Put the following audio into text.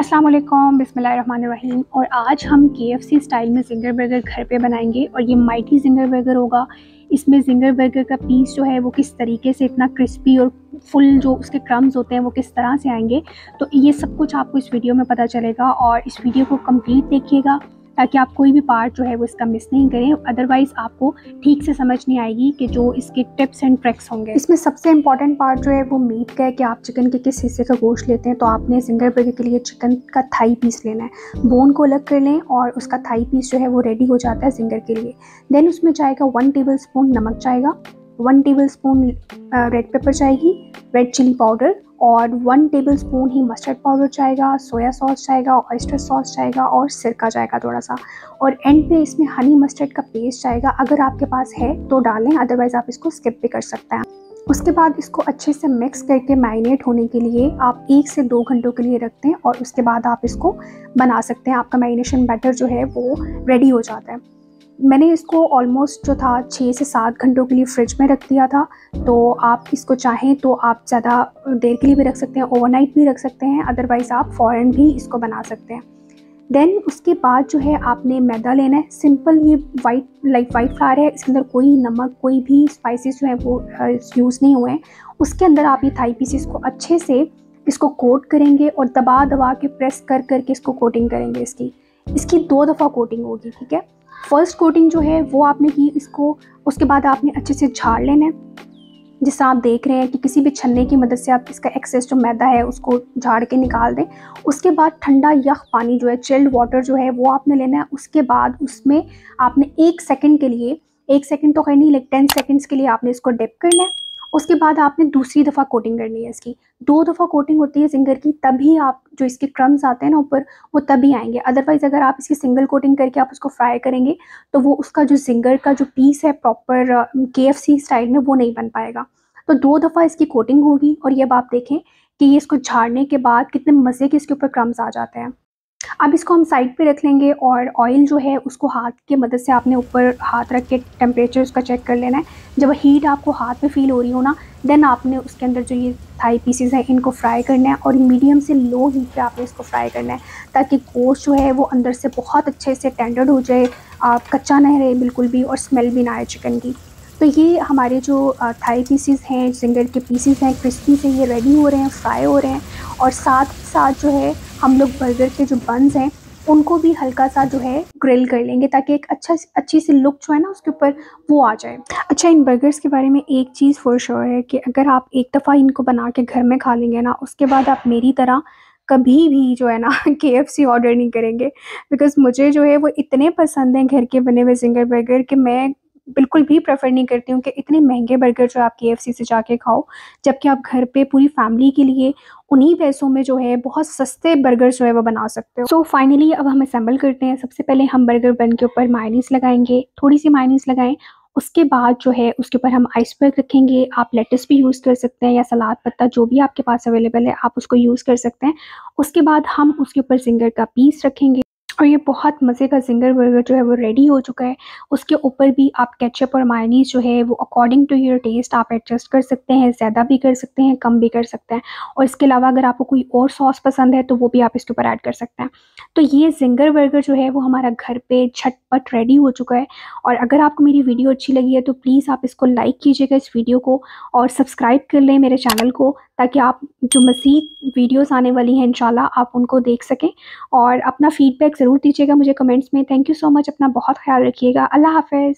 अस्सलाम वालेकुम, बिस्मिल्लाहिर्रहमानिर्रहीम। और आज हम KFC स्टाइल में ज़िंगर बर्गर घर पे बनाएंगे और ये माइटी ज़िंगर बर्गर होगा। इसमें ज़िंगर बर्गर का पीस जो है वो किस तरीके से इतना क्रिस्पी और फुल जो उसके क्रम्स होते हैं वो किस तरह से आएंगे, तो ये सब कुछ आपको इस वीडियो में पता चलेगा। और इस वीडियो को कंप्लीट देखिएगा ताकि आप कोई भी पार्ट जो है वो इसका मिस नहीं करें, अदरवाइज़ आपको ठीक से समझ नहीं आएगी कि जो इसके टिप्स एंड ट्रिक्स होंगे। इसमें सबसे इंपॉर्टेंट पार्ट जो है वो मीट का है कि आप चिकन के किस हिस्से का गोश्त लेते हैं। तो आपने ज़िंगर बर्गर के लिए चिकन का थाई पीस लेना है, बोन को अलग कर लें और उसका थाई पीस जो है वो रेडी हो जाता है ज़िंगर के लिए। देन उसमें जाएगा 1 टेबलस्पून नमक जाएगा, 1 टेबलस्पून रेड पेपर जाएगी, रेड चिली पाउडर, और 1 टेबलस्पून ही मस्टर्ड पाउडर जाएगा, सोया सॉस जाएगा, ऑयस्टर सॉस जाएगा और सिरका जाएगा थोड़ा सा। और एंड पे इसमें हनी मस्टर्ड का पेस्ट जाएगा। अगर आपके पास है तो डालें, अदरवाइज़ आप इसको स्किप भी कर सकते हैं। उसके बाद इसको अच्छे से मिक्स करके मैरिनेट होने के लिए आप 1 से 2 घंटों के लिए रखते हैं और उसके बाद आप इसको बना सकते हैं। आपका मैरिनेशन बैटर जो है वो रेडी हो जाता है। मैंने इसको ऑलमोस्ट जो था 6 से 7 घंटों के लिए फ्रिज में रख दिया था। तो आप इसको चाहें तो आप ज़्यादा देर के लिए भी रख सकते हैं, ओवरनाइट भी रख सकते हैं, अदरवाइज़ आप फ़ौरन भी इसको बना सकते हैं। देन उसके बाद जो है आपने मैदा लेना है, सिंपल ये वाइट फ्लावर है, इसके अंदर कोई नमक कोई भी स्पाइसेस जो है वो यूज़ नहीं हुए हैं। उसके अंदर आप ये थाई पीसेस को अच्छे से इसको कोट करेंगे और दबा दबा के प्रेस कर करके इसको कोटिंग करेंगे। इसकी 2 दफ़ा कोटिंग होगी, ठीक है। फर्स्ट कोटिंग जो है वो आपने की इसको, उसके बाद आपने अच्छे से झाड़ लेना है। जिस तरह आप देख रहे हैं कि किसी भी छन्ने की मदद से आप इसका एक्सेस जो मैदा है उसको झाड़ के निकाल दें। उसके बाद ठंडा यख पानी जो है, चिल्ड वाटर जो है वो आपने लेना है। उसके बाद उसमें आपने 1 सेकंड के लिए, 1 सेकंड तो खैर नहीं, लाइक 10 सेकंड्स के लिए आपने इसको डिप करना है। उसके बाद आपने दूसरी दफ़ा कोटिंग करनी है इसकी। 2 दफ़ा कोटिंग होती है ज़िंगर की, तभी आप जो इसके क्रम्स आते हैं ना ऊपर वो तभी आएंगे। अदरवाइज़ अगर आप इसकी सिंगल कोटिंग करके आप उसको फ्राई करेंगे तो वो उसका जो ज़िंगर का जो पीस है प्रॉपर KFC स्टाइल में वो नहीं बन पाएगा। तो 2 दफ़ा इसकी कोटिंग होगी और ये अब आप देखें कि ये इसको झाड़ने के बाद कितने मज़े के इसके ऊपर क्रम्स आ जाते हैं। अब इसको हम साइड पे रख लेंगे और ऑयल जो है उसको हाथ की मदद से आपने ऊपर हाथ रख के टेम्परेचर उसका चेक कर लेना है। जब हीट आपको हाथ में फ़ील हो रही हो ना, देन आपने उसके अंदर जो ये थाई पीसेस हैं इनको फ्राई करना है और मीडियम से लो हीट पे आपने इसको फ्राई करना है ताकि गोश्त जो है वो अंदर से बहुत अच्छे से टेंडर हो जाए, कच्चा नहीं रहे बिल्कुल भी, और स्मेल भी ना आए चिकन की। तो ये हमारे जो थाई पीसेस हैं, ज़िंगर के पीसेस हैं, क्रिस्पी से ये रेडी हो रहे हैं, फ्राई हो रहे हैं। और साथ ही साथ जो है हम लोग बर्गर के जो बन्स हैं उनको भी हल्का सा जो है ग्रिल कर लेंगे ताकि एक अच्छी सी लुक जो है ना उसके ऊपर वो आ जाए। अच्छा, इन बर्गर्स के बारे में एक चीज़ फॉर श्योर है कि अगर आप एक दफ़ा इनको बना के घर में खा लेंगे ना, उसके बाद आप मेरी तरह कभी भी जो है ना KFC ऑर्डर नहीं करेंगे। बिकॉज़ मुझे जो है वो इतने पसंद हैं घर के बने हुए ज़िंगर बर्गर कि मैं बिल्कुल भी प्रेफर नहीं करती हूँ कि इतने महंगे बर्गर जो आप KFC से जाके खाओ, जबकि आप घर पे पूरी फैमिली के लिए उन्हीं पैसों में जो है बहुत सस्ते बर्गर जो है वो बना सकते हो। सो फाइनली अब हम असेंबल करते हैं। सबसे पहले हम बर्गर बन के ऊपर मायोनीज़ लगाएंगे, थोड़ी सी मायोनीज़ लगाएं। उसके बाद जो है उसके ऊपर हम आइसबर्ग रखेंगे। आप लेटस भी यूज़ कर सकते हैं या सलाद पत्ता जो भी आपके पास अवेलेबल है आप उसको यूज़ कर सकते हैं। उसके बाद हम उसके ऊपर ज़िंगर का पीस रखेंगे और ये बहुत मज़े का ज़िंगर बर्गर जो है वो रेडी हो चुका है। उसके ऊपर भी आप केचप और मायोनीज़ जो है वो अकॉर्डिंग टू योर टेस्ट आप एडजस्ट कर सकते हैं, ज़्यादा भी कर सकते हैं, कम भी कर सकते हैं। और इसके अलावा अगर आपको कोई और सॉस पसंद है तो वो भी आप इसके ऊपर ऐड कर सकते हैं। तो ये ज़िंगर बर्गर जो है वो हमारा घर पे झटपट रेडी हो चुका है। और अगर आपको मेरी वीडियो अच्छी लगी है तो प्लीज़ आप इसको लाइक कीजिएगा इस वीडियो को, और सब्सक्राइब कर लें मेरे चैनल को ताकि आप जो मज़ीद वीडियोस आने वाली हैं इंशाल्लाह आप उनको देख सकें। और अपना फीडबैक ज़रूर दीजिएगा मुझे कमेंट्स में। थैंक यू सो मच, अपना बहुत ख्याल रखिएगा। अल्लाह हाफ़िज़।